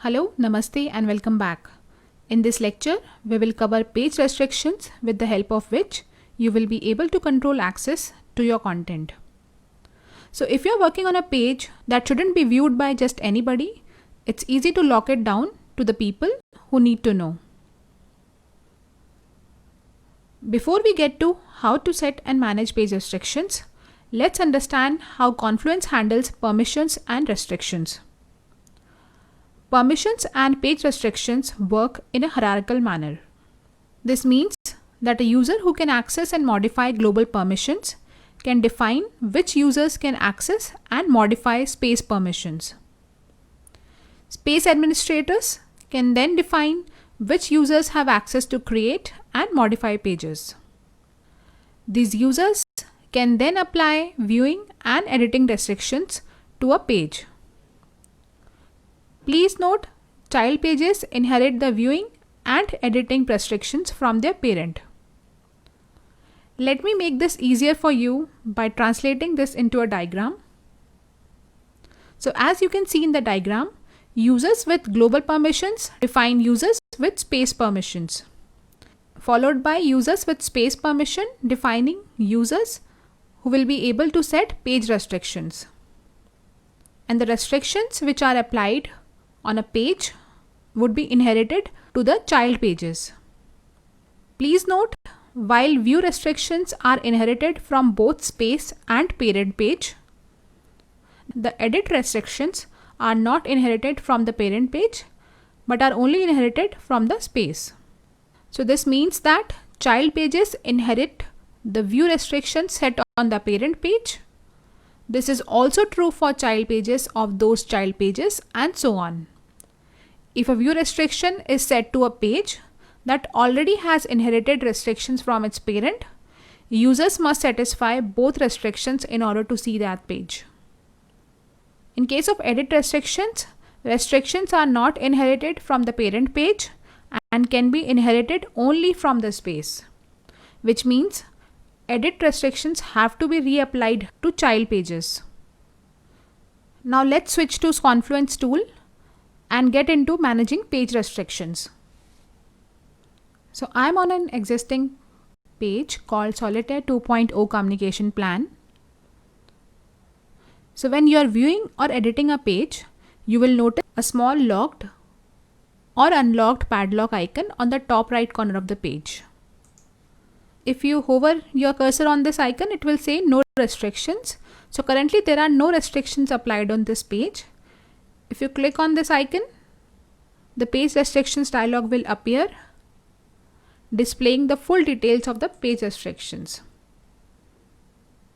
Hello, Namaste and welcome back. In this lecture, we will cover page restrictions with the help of which you will be able to control access to your content. So if you're working on a page that shouldn't be viewed by just anybody, it's easy to lock it down to the people who need to know. Before we get to how to set and manage page restrictions, let's understand how Confluence handles permissions and restrictions. Permissions and page restrictions work in a hierarchical manner. This means that a user who can access and modify global permissions can define which users can access and modify space permissions. Space administrators can then define which users have access to create and modify pages. These users can then apply viewing and editing restrictions to a page. Please note, child pages inherit the viewing and editing restrictions from their parent. Let me make this easier for you by translating this into a diagram. So as you can see in the diagram, users with global permissions define users with space permissions, followed by users with space permission defining users who will be able to set page restrictions. And the restrictions which are applied on a page would be inherited to the child pages. Please note, while view restrictions are inherited from both space and parent page, the edit restrictions are not inherited from the parent page but are only inherited from the space. So this means that child pages inherit the view restrictions set on the parent page. This is also true for child pages of those child pages and so on. If a view restriction is set to a page that already has inherited restrictions from its parent, users must satisfy both restrictions in order to see that page. In case of edit restrictions, restrictions are not inherited from the parent page and can be inherited only from the space, which means edit restrictions have to be reapplied to child pages. Now let's switch to Confluence tool and get into managing page restrictions. So I'm on an existing page called Solitaire 2.0 Communication Plan. So when you are viewing or editing a page, you will notice a small locked or unlocked padlock icon on the top right corner of the page. If you hover your cursor on this icon, it will say no restrictions. So currently there are no restrictions applied on this page. If you click on this icon, the page restrictions dialog will appear, displaying the full details of the page restrictions.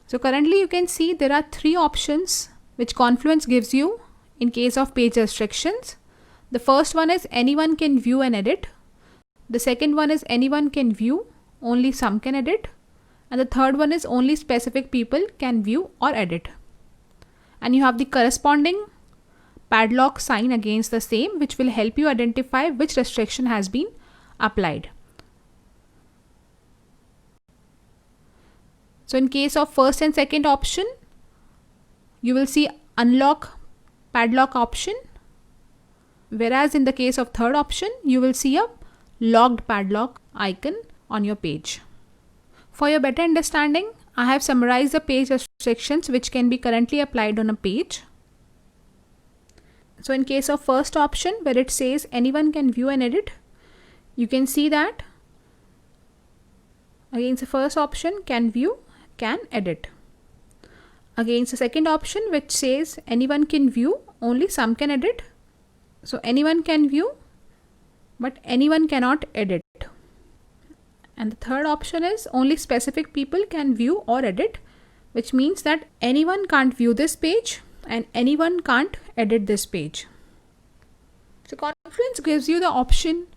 So currently you can see there are three options which Confluence gives you in case of page restrictions. The first one is anyone can view and edit. The second one is anyone can view, only some can edit. And the third one is only specific people can view or edit. And you have the corresponding padlock sign against the same, which will help you identify which restriction has been applied. So in case of first and second option, you will see unlock padlock option, whereas in the case of third option, you will see a locked padlock icon on your page. For your better understanding, I have summarized the page restrictions which can be currently applied on a page. So in case of first option, where it says anyone can view and edit, you can see that against the first option, can view, can edit. Against the second option, which says anyone can view, only some can edit. So anyone can view, but anyone cannot edit. And the third option is only specific people can view or edit, which means that anyone can't view this page and anyone can't edit this page. So Confluence gives you the option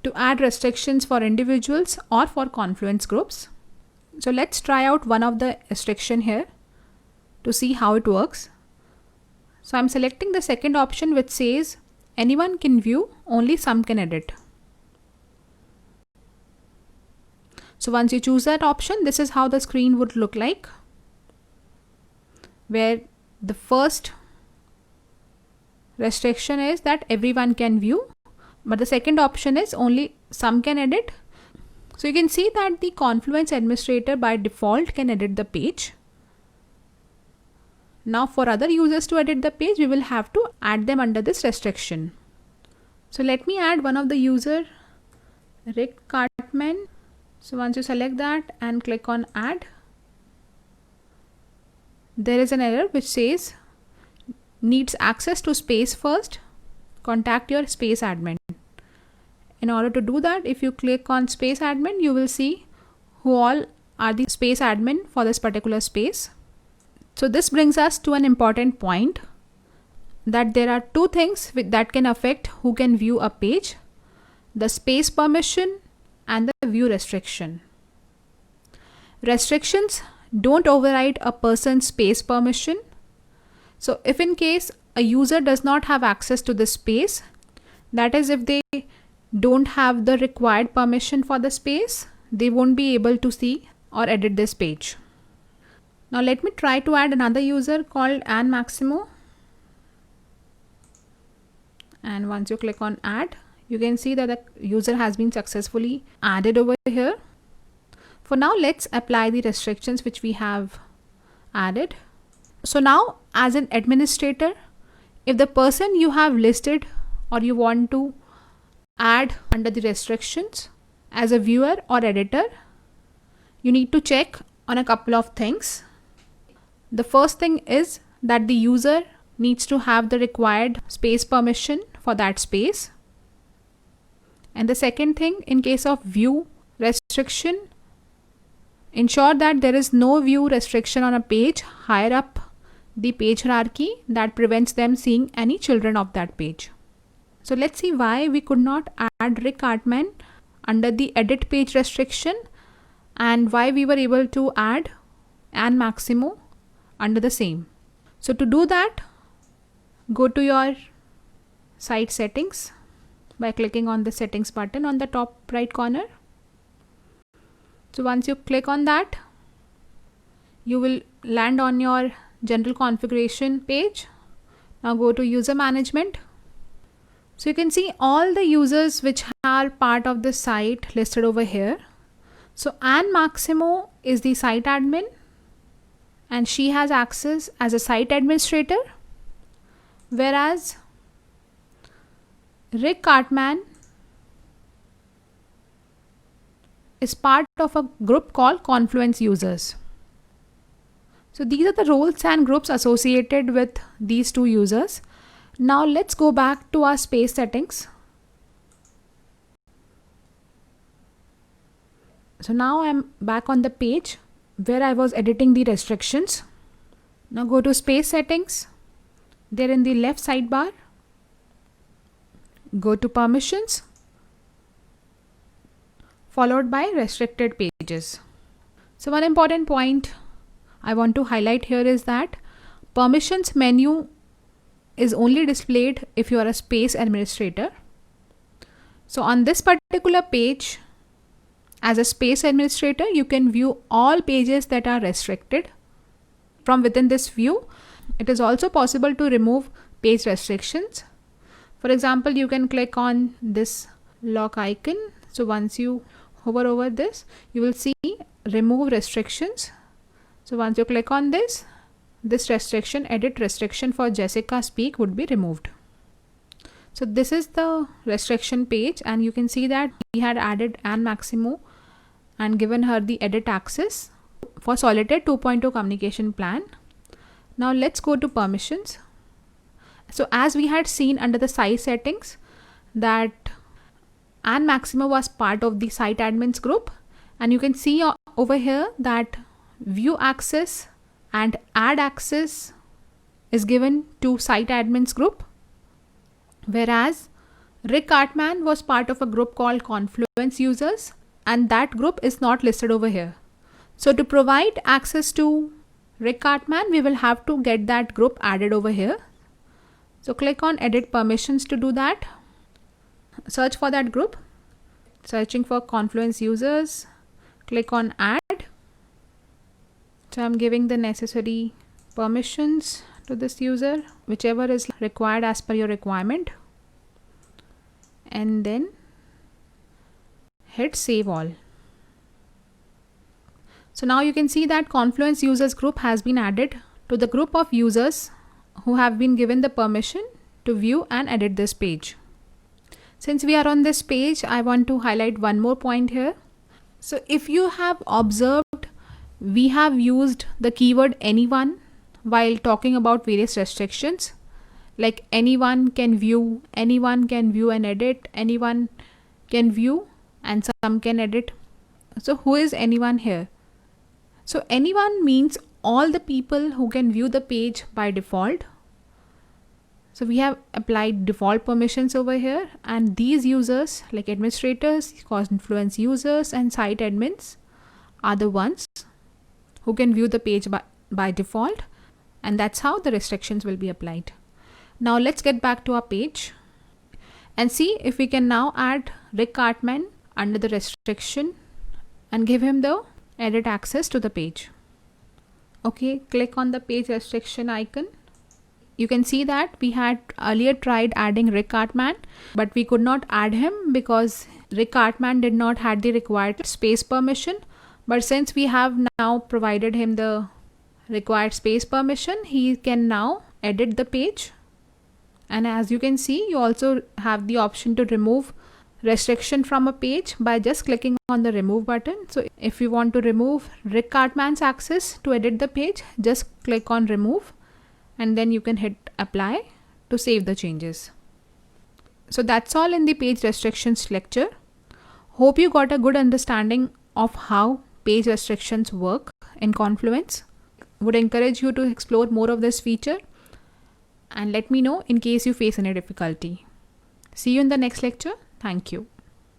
to add restrictions for individuals or for Confluence groups. So let's try out one of the restriction here to see how it works. So I'm selecting the second option which says anyone can view, only some can edit. So once you choose that option, this is how the screen would look like, where the first restriction is that everyone can view, but the second option is only some can edit. So you can see that the Confluence administrator by default can edit the page. Now for other users to edit the page, we will have to add them under this restriction. So let me add one of the user, Rick Cartman. So once you select that and click on add, there is an error which says needs access to space first, contact your space admin. In order to do that, if you click on space admin, you will see who all are the space admin for this particular space. So this brings us to an important point, that there are two things that can affect who can view a page: the space permission and the view restriction. Restrictions don't override a person's space permission. So if in case a user does not have access to the space, that is if they don't have the required permission for the space, they won't be able to see or edit this page. Now let me try to add another user called Anne Maximo. And once you click on add, you can see that the user has been successfully added over here. For now, let's apply the restrictions which we have added. So now as an administrator, if the person you have listed or you want to add under the restrictions as a viewer or editor, you need to check on a couple of things. The first thing is that the user needs to have the required space permission for that space. And the second thing, in case of view restriction, ensure that there is no view restriction on a page higher up the page hierarchy that prevents them seeing any children of that page. So let's see why we could not add Rick Cartman under the edit page restriction and why we were able to add Anne Maximo under the same. So to do that, go to your site settings by clicking on the settings button on the top right corner. So once you click on that, you will land on your general configuration page. Now go to user management. So you can see all the users which are part of the site listed over here. So Anne Maximo is the site admin and she has access as a site administrator, whereas Rick Cartman is part of a group called Confluence users. So these are the roles and groups associated with these two users. Now let's go back to our space settings. So now I'm back on the page where I was editing the restrictions. Now go to space settings. There in the left sidebar, go to permissions, followed by restricted pages. So one important point I want to highlight here is that permissions menu is only displayed if you are a space administrator. So on this particular page, as a space administrator, you can view all pages that are restricted. From within this view, it is also possible to remove page restrictions. For example, you can click on this lock icon. So once you hover over this, you will see remove restrictions. So once you click on this, this restriction, edit restriction for Jessica Speak, would be removed. So this is the restriction page, and you can see that we had added Anne Maximo and given her the edit access for Solitaire 2.0 communication plan. Now let's go to permissions. So as we had seen under the site settings that Anne Maximo was part of the site admins group, and you can see over here that view access and add access is given to site admins group, whereas Rick Cartman was part of a group called Confluence users, and that group is not listed over here. So to provide access to Rick Cartman, we will have to get that group added over here. So click on edit permissions to do that. Search for that group, searching for Confluence users, click on add. So I'm giving the necessary permissions. to this user, whichever is required as per your requirement, and then hit save all. So now you can see that Confluence users group has been added to the group of users who have been given the permission to view and edit this page. Since we are on this page, I want to highlight one more point here. So if you have observed, we have used the keyword anyone while talking about various restrictions, like anyone can view and edit, anyone can view and some can edit. So who is anyone here? So anyone means all the people who can view the page by default. So we have applied default permissions over here, and these users like administrators, Confluence users and site admins are the ones who can view the page by default, and that's how the restrictions will be applied. Now let's get back to our page and see if we can now add Rick Cartman under the restriction and give him the edit access to the page. Okay, click on the page restriction icon. You can see that we had earlier tried adding Rick Cartman, but we could not add him because Rick Cartman did not have the required space permission. But since we have now provided him the required space permission, he can now edit the page. And as you can see, you also have the option to remove restriction from a page by just clicking on the remove button. So if you want to remove Rick Cartman's access to edit the page, just click on remove and then you can hit apply to save the changes. So that's all in the page restrictions lecture. Hope you got a good understanding of how page restrictions work in Confluence. Would encourage you to explore more of this feature and let me know in case you face any difficulty. See you in the next lecture. Thank you.